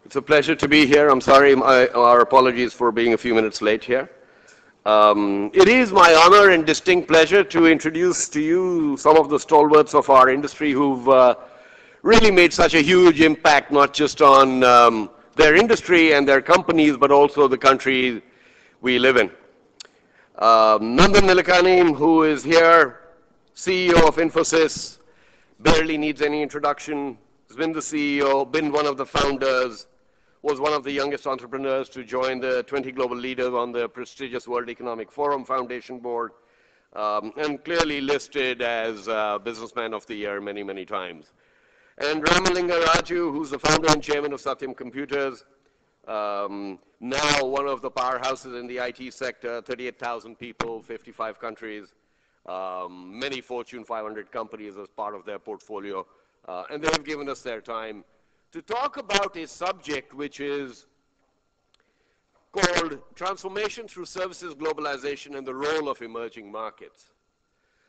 It's a pleasure to be here. I'm sorry, our apologies for being a few minutes late here. It is my honor and distinct pleasure to introduce to you some of the stalwarts of our industry who've really made such a huge impact, not just on their industry and their companies, but also the country we live in. Nandan Nilekani, who is here, CEO of Infosys, barely needs any introduction, has been the CEO, been one of the founders, was one of the youngest entrepreneurs to join the 20 global leaders on the prestigious World Economic Forum Foundation board, and clearly listed as Businessman of the Year many, many times. And Ramalinga Raju, who's the founder and chairman of Satyam Computers, now one of the powerhouses in the IT sector, 38,000 people, 55 countries, many Fortune 500 companies as part of their portfolio, and they have given us their time to talk about a subject which is called Transformation Through Services Globalization and the Role of Emerging Markets.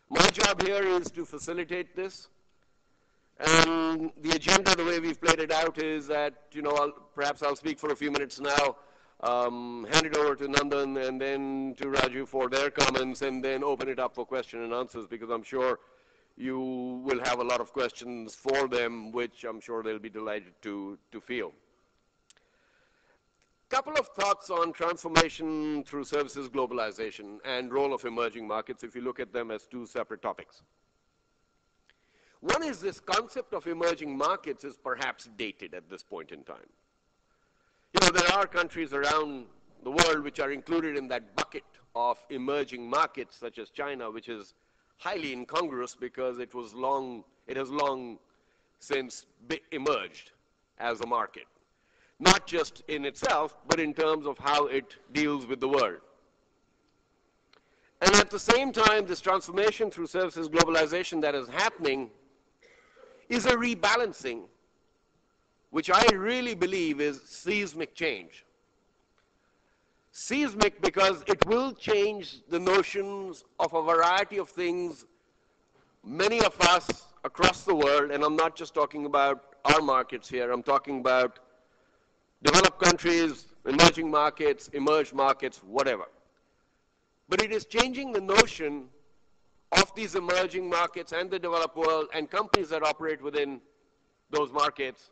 My job here is to facilitate this. And the agenda, the way we've played it out is that, perhaps I'll speak for a few minutes now, hand it over to Nandan and then to Raju for their comments, and then open it up for question and answers, because I'm sure you will have a lot of questions for them, which I'm sure they'll be delighted to field. Couple of thoughts on transformation through services globalization and role of emerging markets, if you look at them as two separate topics. One is this concept of emerging markets is perhaps dated at this point in time. There are countries around the world which are included in that bucket of emerging markets, such as China, which is highly incongruous because it has long since emerged as a market, not just in itself, but in terms of how it deals with the world. And at the same time, this transformation through services globalization that is happening is a rebalancing, which I really believe is seismic change. Seismic because it will change the notions of a variety of things many of us across the world, and I'm not just talking about our markets here, I'm talking about developed countries, emerging markets, emerged markets, whatever. But it is changing the notion of these emerging markets and the developed world and companies that operate within those markets.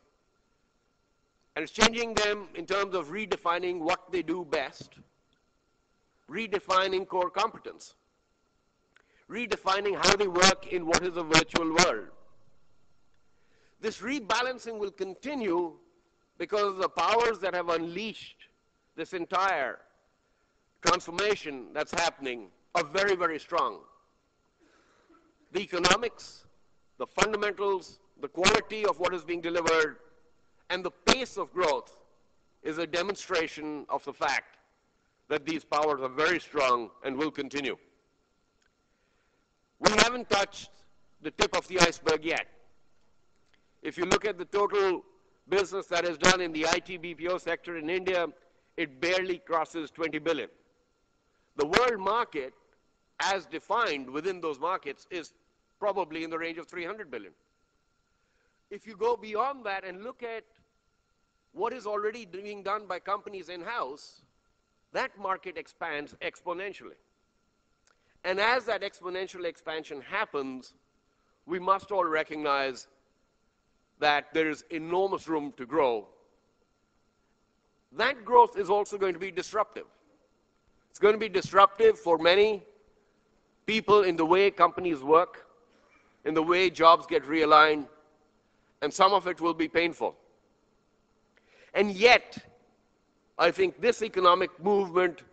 And it's changing them in terms of redefining what they do best, redefining core competence, redefining how they work in what is a virtual world. This rebalancing will continue because the powers that have unleashed this entire transformation that's happening are very, very strong. The economics, the fundamentals, the quality of what is being delivered, and the pace of growth is a demonstration of the fact that these powers are very strong and will continue. We haven't touched the tip of the iceberg yet. If you look at the total business that is done in the IT BPO sector in India, it barely crosses 20 billion. The world market, as defined within those markets, is probably in the range of 300 billion. If you go beyond that and look at what is already being done by companies in-house, that market expands exponentially. And as that exponential expansion happens, we must all recognize that there is enormous room to grow. That growth is also going to be disruptive. It's going to be disruptive for many people in the way companies work, in the way jobs get realigned, and some of it will be painful. And yet, I think this economic movement,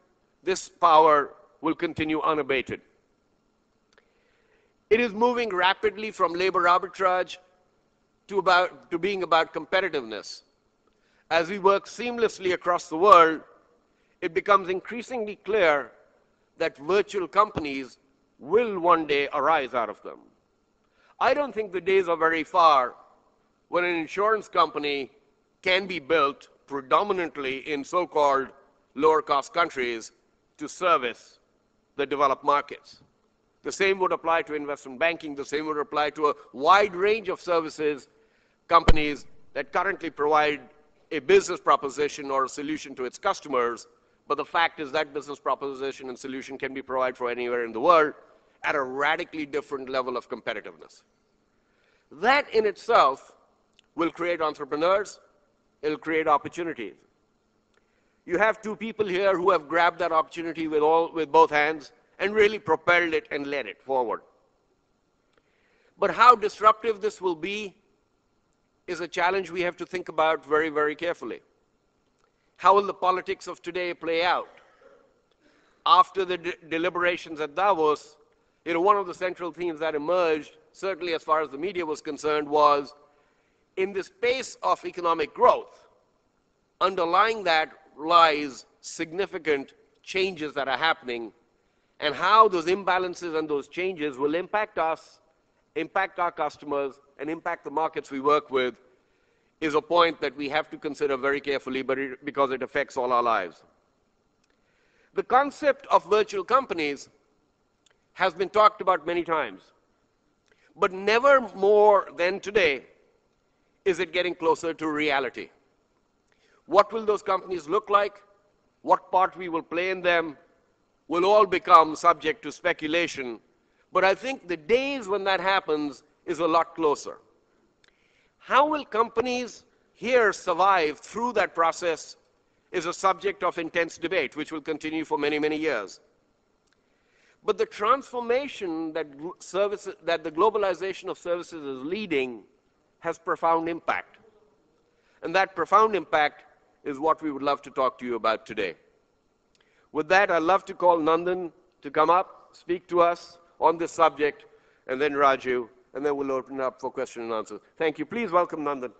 this power, will continue unabated. It is moving rapidly from labor arbitrage to being about competitiveness. As we work seamlessly across the world, it becomes increasingly clear that virtual companies will one day arise out of them. I don't think the days are very far when an insurance company can be built predominantly in so-called lower-cost countries to service the developed markets. The same would apply to investment banking. The same would apply to a wide range of services companies that currently provide a business proposition or a solution to its customers, but the fact is that business proposition and solution can be provided for anywhere in the world at a radically different level of competitiveness. That in itself will create entrepreneurs, it'll create opportunities. You have two people here who have grabbed that opportunity with both hands and really propelled it and led it forward. But how disruptive this will be is a challenge we have to think about very, very carefully. How will the politics of today play out? After the deliberations at Davos, one of the central themes that emerged, certainly as far as the media was concerned, was in the space of economic growth, underlying that lies significant changes that are happening, and how those imbalances and those changes will impact us, impact our customers, and impact the markets we work with is a point that we have to consider very carefully, because it affects all our lives. The concept of virtual companies has been talked about many times, but never more than today is it getting closer to reality. What will those companies look like? What part we will play in them will all become subject to speculation, but I think the days when that happens is a lot closer. How will companies here survive through that process is a subject of intense debate, which will continue for many, many years. But the transformation that the globalization of services is leading has profound impact. And that profound impact is what we would love to talk to you about today. With that, I'd love to call Nandan to come up, speak to us on this subject, and then Raju, and then we'll open up for question and answers. Thank you. Please welcome Nandan.